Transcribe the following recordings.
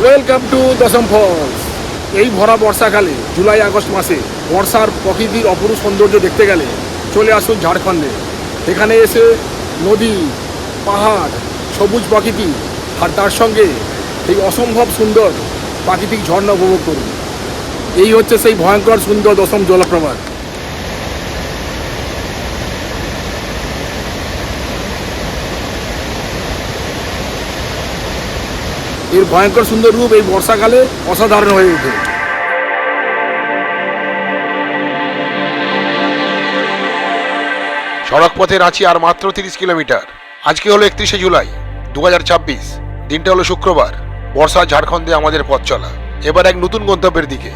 Welcome to দশম false. এই ভরা বর্ষাকালে জুলাই আগস্ট মাসে বর্ষার প্রকৃতির অপরূপ সৌন্দর্য দেখতে গেলে চলে আসুন ঝাড়খণ্ডে। এখানে এসে নদী, পাহাড়, সবুজ প্রকৃতি আর তার সঙ্গে এই অসম্ভব সুন্দর প্রাকৃতিক ঝর্ণা উপভোগ করুন। এই হচ্ছে সেই ভয়ঙ্কর সুন্দর দশম জলপ্রপাত। এর ভয়ঙ্কর সুন্দর রূপ এই বর্ষাকালে অসাধারণ হয়ে ওঠে। সড়ক পথে রাঁচি আর মাত্র 30 কিলোমিটার। আজকে হলো 31শে জুলাই 2026। দিনটা হলো শুক্রবার। বর্ষা ঝাড়খণ্ডে আমাদের পথ চলা এবার এক নতুন গন্তব্যের দিকে।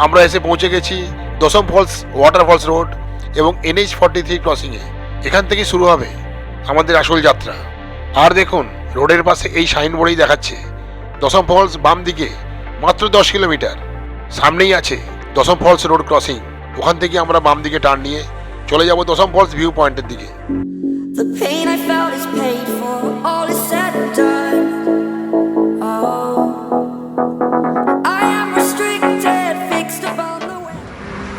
আমরা এসে পৌঁছে গেছি দশম ফলস ওয়াটারফলস রোড এবং NH-43 ক্রসিংয়ে। এখান থেকে শুরু হবে আমাদের আসল যাত্রা। আর দেখুন, রোডের পাশে এই সাইনবোর্ডেই দেখাচ্ছে দশম ফলস, বাম দিকে মাত্র 10 কিলোমিটার। সামনেই আছে দশম ফলস রোড ক্রসিং। ওখান থেকে আমরা বাম দিকে টার্ন নিয়ে চলে যাব দশম ফলস ভিউ পয়েন্টের দিকে। The pain I felt is paid for, all is said and done. Oh, I am restricted, fixed upon the way.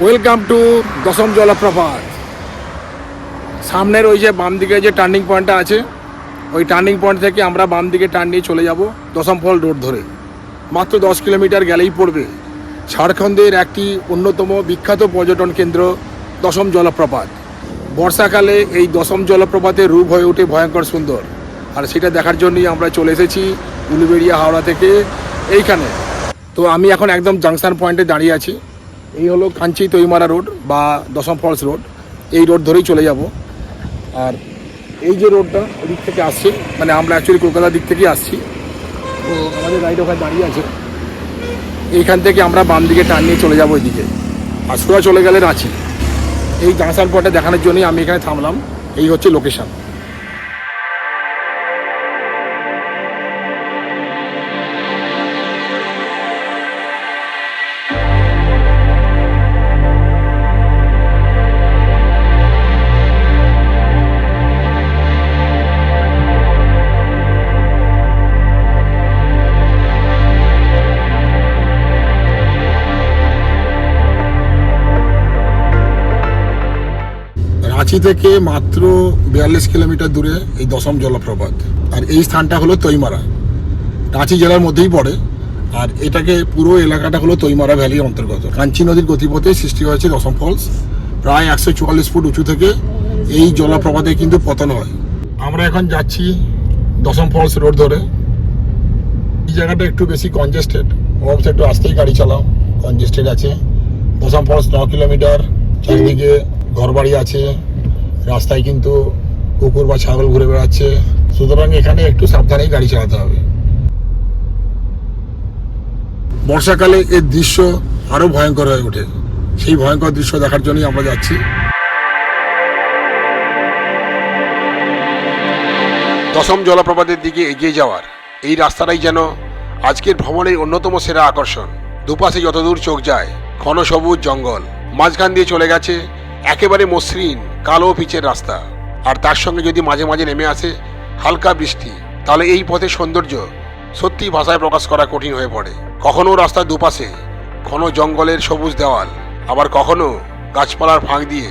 Welcome to দশম জলপ্রপাত। সামনের ওই যে বাম দিকে যে টার্নিং পয়েন্টটা আছে, ওই টার্নিং পয়েন্ট থেকে আমরা বাম দিকে টার্ন নিয়ে চলে যাব দশম ফল রোড ধরে। মাত্র 10 কিলোমিটার গেলেই পড়বে ঝাড়খণ্ডের একটি অন্যতম বিখ্যাত পর্যটন কেন্দ্র দশম জলপ্রপাত। বর্ষাকালে এই দশম জলপ্রপাতের রূপ হয়ে ওঠে ভয়ঙ্কর সুন্দর। আর সেটা দেখার জন্যই আমরা চলে এসেছি উলুবেড়িয়া, হাওড়া থেকে এইখানে। তো আমি এখন একদম জাংশন পয়েন্টে দাঁড়িয়ে আছি। এই হলো কাঞ্চি তৈমারা রোড বা দশম ফলস রোড। এই রোড ধরেই চলে যাব। আর এই যে রোডটা ওদিক থেকে আসছে, মানে আমরা অ্যাকচুয়ালি কলকাতার দিক থেকেই আসছি। তো আমাদের গাড়িটা ওখানে দাঁড়িয়ে আছে। এইখান থেকে আমরা বাম দিকে টার্ন নিয়ে চলে যাবো ওইদিকে। আর সোজা চলে গেলে রাঁচি। এই জাংশন পয়েন্টটা দেখানোর জন্যই আমি এখানে থামলাম। এই হচ্ছে লোকেশন। রাঁচি থেকে মাত্র 42 কিলোমিটার দূরে এই দশম জলপ্রপাত। আর এই স্থানটা হলো তৈমারা, রাঁচি জেলার মধ্যেই পড়ে। আর এটাকে পুরো এলাকাটা হলো তৈমারা ভ্যালির অন্তর্গত। কাঞ্চি নদীর গতিপথে সৃষ্টি হয়েছে দশম ফলস। প্রায় 144 ফুট উঁচু থেকে এই জলপ্রপাতে কিন্তু পতন হয়। আমরা এখন যাচ্ছি দশম ফলস রোড ধরে। এই জায়গাটা একটু বেশি কনজেস্টেড, অবশ্যই একটু আস্তেই গাড়ি চালাও, কনজেস্টেড আছে। দশম ফলস 9 কিলোমিটার, চারিদিকে ঘরবাড়ি আছে, রাস্তায় কিন্তু কুকুর বা ছাগল ঘুরে বেড়াচ্ছে। সুতরাং এখানে একটু সাবধানেই গাড়ি চালাতে হবে। বর্ষাকালে এর দৃশ্য আরো ভয়ঙ্কর হয়ে ওঠে। সেই ভয়ঙ্কর দৃশ্য দেখার জন্যই আমরা যাচ্ছি। দশম জলপ্রপাতের দিকে এগিয়ে যাওয়ার এই রাস্তাটাই যেন আজকের ভ্রমণের অন্যতম সেরা আকর্ষণ। দুপাশে যতদূর চোখ যায় ঘন সবুজ জঙ্গল, মাঝখান দিয়ে চলে গেছে একেবারে মসৃণ কালো পিচের রাস্তা। আর তার সঙ্গে যদি মাঝে মাঝে নেমে আসে হালকা বৃষ্টি, তাহলে এই পথের সৌন্দর্য সত্যি ভাষায় প্রকাশ করা কঠিন হয়ে পড়ে। কখনো রাস্তার দুপাশে ঘন জঙ্গলের সবুজ দেওয়াল, আবার কখনো গাছপালার ফাঁক দিয়ে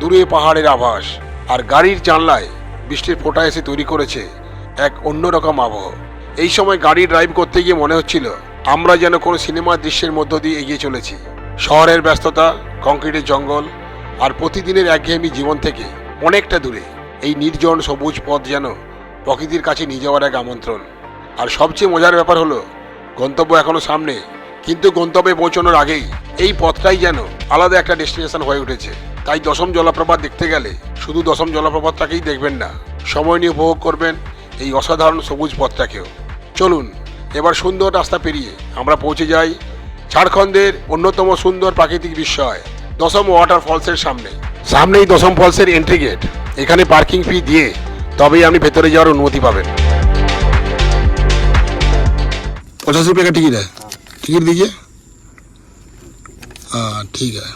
দূরে পাহাড়ের আভাস। আর গাড়ির জানলায় বৃষ্টির ফোঁটা এসে তৈরি করেছে এক অন্যরকম আবহ। এই সময় গাড়ি ড্রাইভ করতে গিয়ে মনে হচ্ছিল আমরা যেন কোনো সিনেমার দৃশ্যের মধ্য দিয়ে এগিয়ে চলেছি। শহরের ব্যস্ততা, কংক্রিটের জঙ্গল আর প্রতিদিনের একঘেয়েমি জীবন থেকে অনেকটা দূরে এই নির্জন সবুজ পথ যেন প্রকৃতির কাছে নিয়ে যাওয়ার এক আমন্ত্রণ। আর সবচেয়ে মজার ব্যাপার হলো গন্তব্য এখনো সামনে, কিন্তু গন্তব্যে পৌঁছানোর আগেই এই পথটাই যেন আলাদা একটা ডেস্টিনেশন হয়ে উঠেছে। তাই দশম জলপ্রপাত দেখতে গেলে শুধু দশম জলপ্রপাতটাকেই দেখবেন না, সময় নিয়ে উপভোগ করবেন এই অসাধারণ সবুজ পথটাকেও। চলুন এবার সুন্দর রাস্তা পেরিয়ে আমরা পৌঁছে যাই ঝাড়খণ্ডের অন্যতম সুন্দর প্রাকৃতিক বিস্ময় দশম ওয়াটারফলসের সামনে। সামনেই দশম ফলসের এন্ট্রি গেট। এখানে পার্কিং ফি দিয়ে তবেই আপনি ভেতরে যাওয়ার অনুমতি পাবেন। 50 रुपये का टिकट है। टिकट दीजिए। हाँ ठीक है।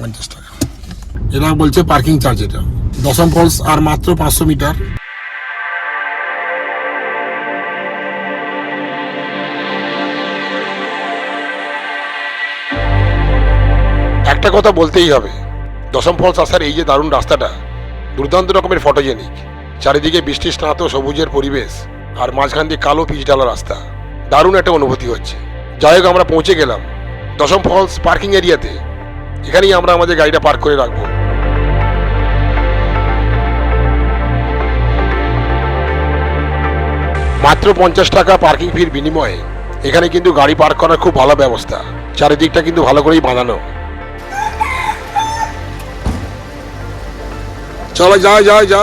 50 টাকা। এরা বলছে পার্কিং চার্জ। এটা দশম ফলস আর মাত্র 500 মিটার। একটা কথা বলতেই হবে, দশম ফলস আসার এই যে দারুণ রাস্তাটা দুর্দান্ত রকমের ফটোজেনিক। চারিদিকে বৃষ্টি স্নাত সবুজের পরিবেশ আর মাঝখান দিয়ে কালো পিচ ঢালা রাস্তা, দারুণ একটা অনুভূতি হচ্ছে। যাই হোক, আমরা পৌঁছে গেলাম দশম ফলস পার্কিং এরিয়াতে। এখানেই আমরা আমাদের গাড়িটা পার্ক করে রাখবো। মাত্র 50 টাকা পার্কিং ফির বিনিময়ে এখানে কিন্তু গাড়ি পার্ক করার খুব ভালো ব্যবস্থা। চারিদিকটা কিন্তু ভালো করেই বাঁধানো। চলো যা।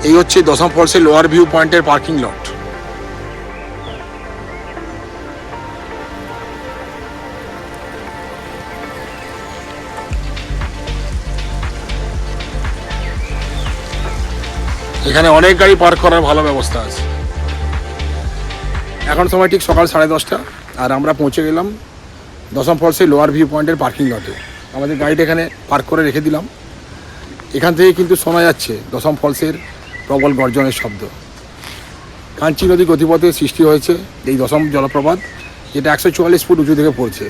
এই হচ্ছে দশম ফলসের লোয়ার ভিউ পয়েন্টের পার্কিং লট। এখানে অনেক গাড়ি পার্ক করার ভালো ব্যবস্থা আছে। এখন সময় ঠিক সকাল 10:30, আর আমরা পৌঁছে গেলাম দশম ফলসের লোয়ার ভিউ পয়েন্টের পার্কিং লটে। আমাদের গাড়িটা এখানে পার্ক করে রেখে দিলাম। এখান থেকে কিন্তু শোনা যাচ্ছে দশম ফলসের প্রবল গর্জনের শব্দ। কাঞ্চি নদী গতিপথে সৃষ্টি হয়েছে এই দশম জলপ্রপাত, যেটা 144 ফুট উঁচু থেকে পড়ছে।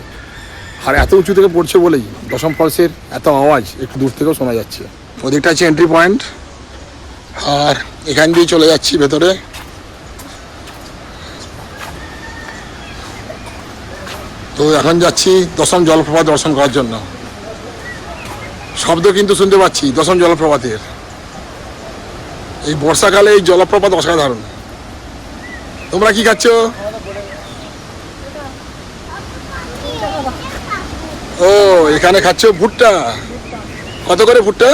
আর এত উঁচু থেকে পড়ছে বলেই দশম ফলসের এত আওয়াজ একটু দূর থেকেও শোনা যাচ্ছে। ওদিকটা হচ্ছে এন্ট্রি পয়েন্ট, আর এখান দিয়ে চলে যাচ্ছি ভেতরে। তো এখন যাচ্ছি দশম জলপ্রপাত দর্শন করার জন্য। শব্দ কিন্তু শুনতে পাচ্ছি দশম জলপ্রপাতের। এই বর্ষাকালে এই জলপ্রপাত অসাধারণ। তোমরা কি খাচ্ছ? ও, এখানে খাচ্ছ ভুট্টা। কত করে ভুট্টা?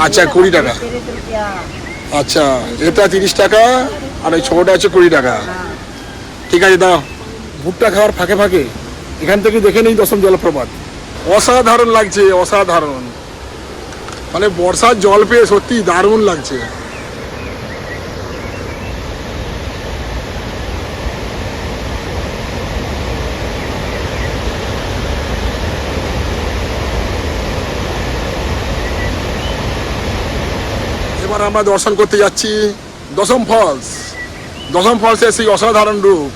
আচ্ছা, 20 টাকা। আচ্ছা, এটা 30 টাকা, আর এই ছোটটা হচ্ছে 20 টাকা। ঠিক আছে, দাও। ভুট্টা খাওয়ার ফাঁকে ফাঁকে এখান থেকে দেখে নেই দশম জলপ্রপাত। অসাধারণ লাগছে, অসাধারণ। মানে বর্ষার জল পেয়ে সত্যি দারুণ লাগছে। এবার আমরা দর্শন করতে যাচ্ছি দশম ফলস। দশম ফলসের সেই অসাধারণ রূপ।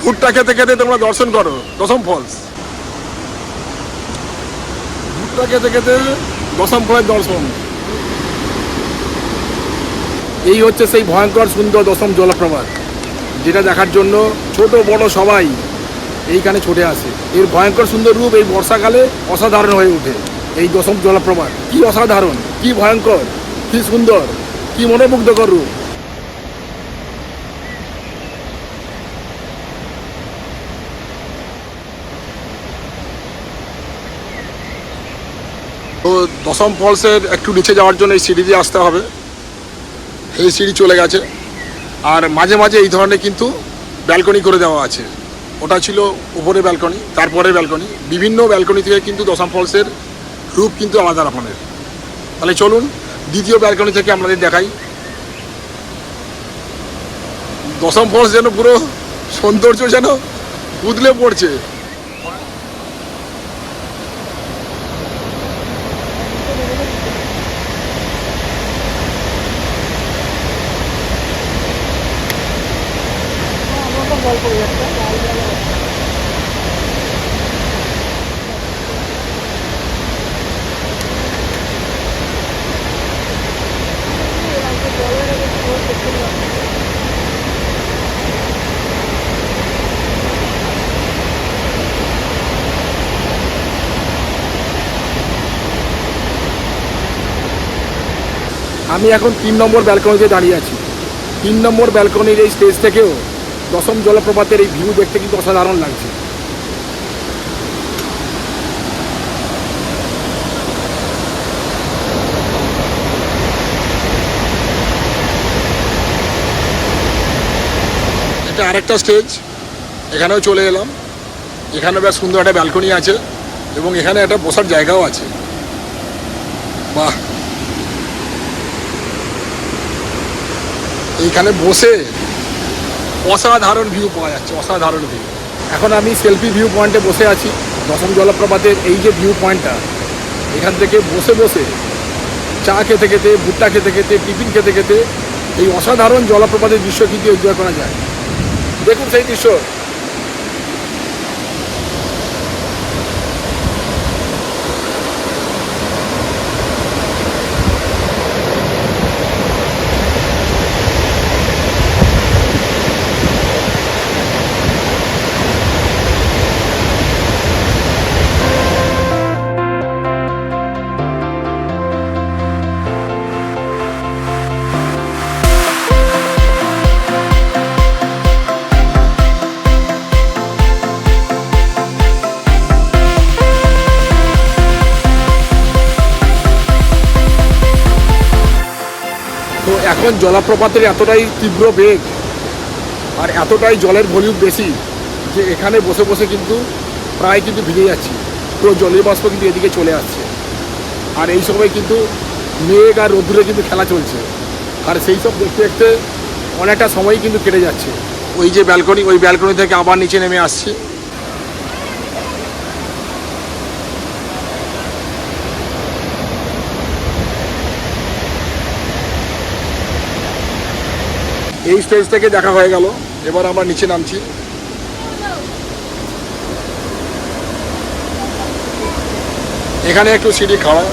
ভুট্টা খেতে খেতে তোমরা দর্শন করো দশম ফলস। ভুট্টা খেতে খেতে দশম ফলের দর্শন। এই হচ্ছে সেই ভয়ঙ্কর সুন্দর দশম জলপ্রপাত, যেটা দেখার জন্য ছোট বড় সবাই এইখানে ছুটে আসে। এর ভয়ঙ্কর সুন্দর রূপ এই বর্ষাকালে অসাধারণ হয়ে ওঠে। এই দশম জলপ্রপাত কি অসাধারণ, কি ভয়ঙ্কর, কি সুন্দর, কি মনোমুগ্ধকর রূপ। তো দশম ফলসের একটু নিচে যাওয়ার জন্য এই সিঁড়ি দিয়ে আসতে হবে। এই সিঁড়ি চলে গেছে, আর মাঝে মাঝে এই ধরনের কিন্তু ব্যালকনি করে দেওয়া আছে। ওটা ছিল উপরে ব্যালকনি, তারপরে ব্যালকনি। বিভিন্ন ব্যালকনি থেকে কিন্তু দশম ফলসের রূপ কিন্তু আলাদা রকমের। তাহলে চলুন দ্বিতীয় ব্যালকনি থেকে আপনাদের দেখাই। দশম ফলস যেন পুরো সৌন্দর্য যেন উদলে পড়ছে। আমি এখন 3 নম্বর ব্যালকনিতে দাঁড়িয়ে আছি। 3 নম্বর ব্যালকনির এই স্টেজ থেকেও দশম জলপ্রপাতের এই ভিউ দেখতে কিন্তু অসাধারণ লাগছে। এটা আরেকটা স্টেজ, এখানেও চলে এলাম। এখানে বেশ সুন্দর একটা ব্যালকনি আছে, এবং এখানে একটা বসার জায়গাও আছে। বাহ, এইখানে বসে অসাধারণ ভিউ পাওয়া যাচ্ছে, অসাধারণ ভিউ। এখন আমি সেলফি ভিউ পয়েন্টে বসে আছি। দশম জলপ্রপাতের এই যে ভিউ পয়েন্টটা, এখান থেকে বসে বসে চা খেতে খেতে, ভুট্টা খেতে খেতে, টিফিন খেতে খেতে এই অসাধারণ জলপ্রপাতের দৃশ্য কিন্তু এনজয় করা যায়। দেখুন সেই দৃশ্য। তো এখন জলপ্রপাতের এতটাই তীব্র বেগ আর এতটাই জলের ভলিউম বেশি যে এখানে বসে বসে কিন্তু প্রায় কিন্তু ভিজে যাচ্ছি। পুরো জলীয় বাষ্প কিন্তু এদিকে চলে আসছে। আর এই সময় কিন্তু মেঘ আর রোদ্দুরে কিন্তু খেলা চলছে। আর সেই সব দেখতে দেখতে অনেকটা সময়ই কিন্তু কেটে যাচ্ছে। ওই যে ব্যালকনি, ওই ব্যালকনি থেকে আবার নিচে নেমে আসছি। এই স্টেজ থেকে দেখা হয়ে গেল, এবার আমরা নিচে নামছি। এখানে একটু সিঁড়ি খাড়া,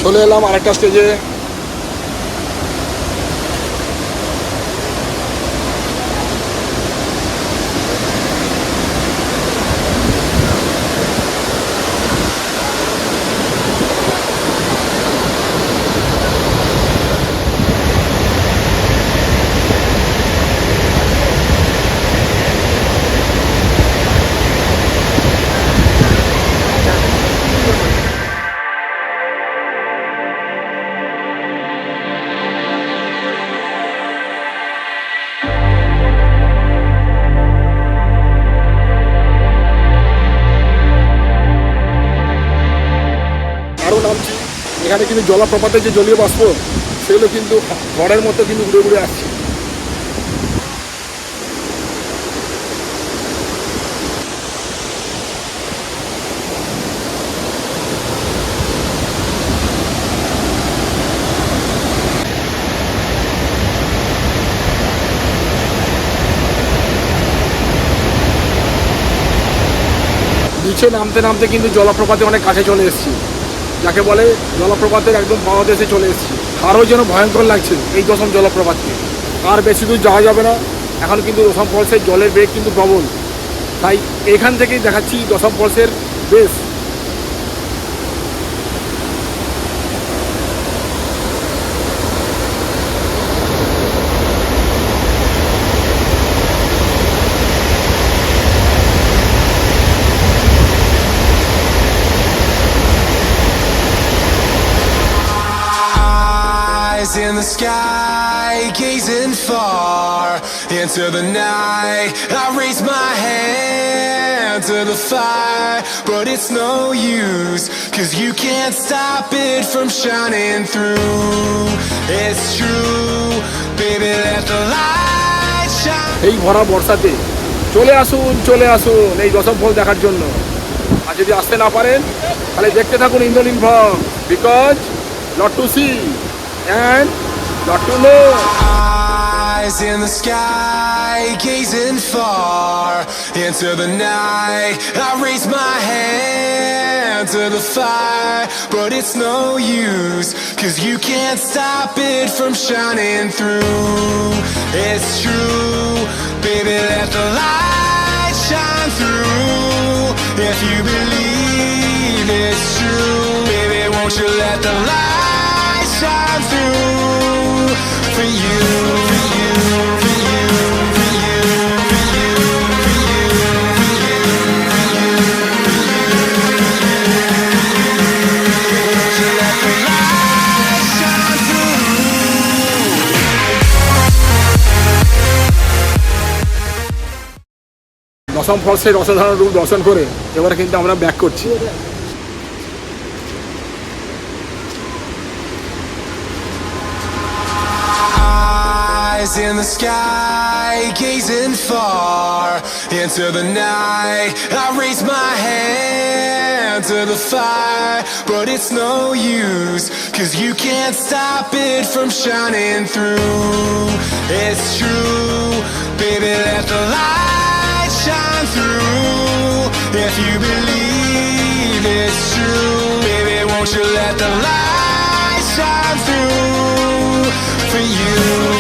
চলে এলাম আরেকটা স্টেজে। আরও নামছি। এখানে কিন্তু জলপ্রপাতের যে জলীয় বাষ্প সেগুলো কিন্তু ঝড়ের মতো কিন্তু উড়ে উড়ে আসছে। নিচে নামতে নামতে কিন্তু জলপ্রপাতে অনেক কাছে চলে এসেছি, যাকে বলে জলপ্রপাতের একদম বাংলাদেশে চলে এসেছি। আরও যেন ভয়ঙ্কর লাগছে এই দশম জলপ্রপাতকে। আর বেশি দূর যাওয়া যাবে না, এখন কিন্তু দশম ফলসের জলের বেগ কিন্তু প্রবল। তাই এখান থেকেই দেখাচ্ছি দশম ফলসের বেশ। In the sky, gazing far into the night, I raise my hand to the fire, but it's no use, 'cause you can't stop it from shining through. It's true, baby, let the light shine. এই ভরা বর্ষাতে চলে আসুন এই দশম ফল দেখার জন্য। আর যদি আসতে না পারেন তাহলে দেখতে থাকুন Indranil vlog, because lot to see and lot to know. Eyes in the sky, gazing far into the night, I raise my hand to the fire, but it's no use, 'cause you can't stop it from shining through. It's true, baby, let the light shine through. If you believe it's true, baby, won't you let the light shine through for you, for you, for you, for you, for you, for you, for you, for you, won't you let the light shine through. দশম ফলসের অসাধারণ রূপ দর্শন করে এবার কিন্তু আমরা back করছি। In the sky, gazing far into the night. I raise my hand to the fire, but it's no use, 'cause you can't stop it from shining through. It's true, baby, let the light shine through. If you believe it's true, baby, won't you let the light shine through for you?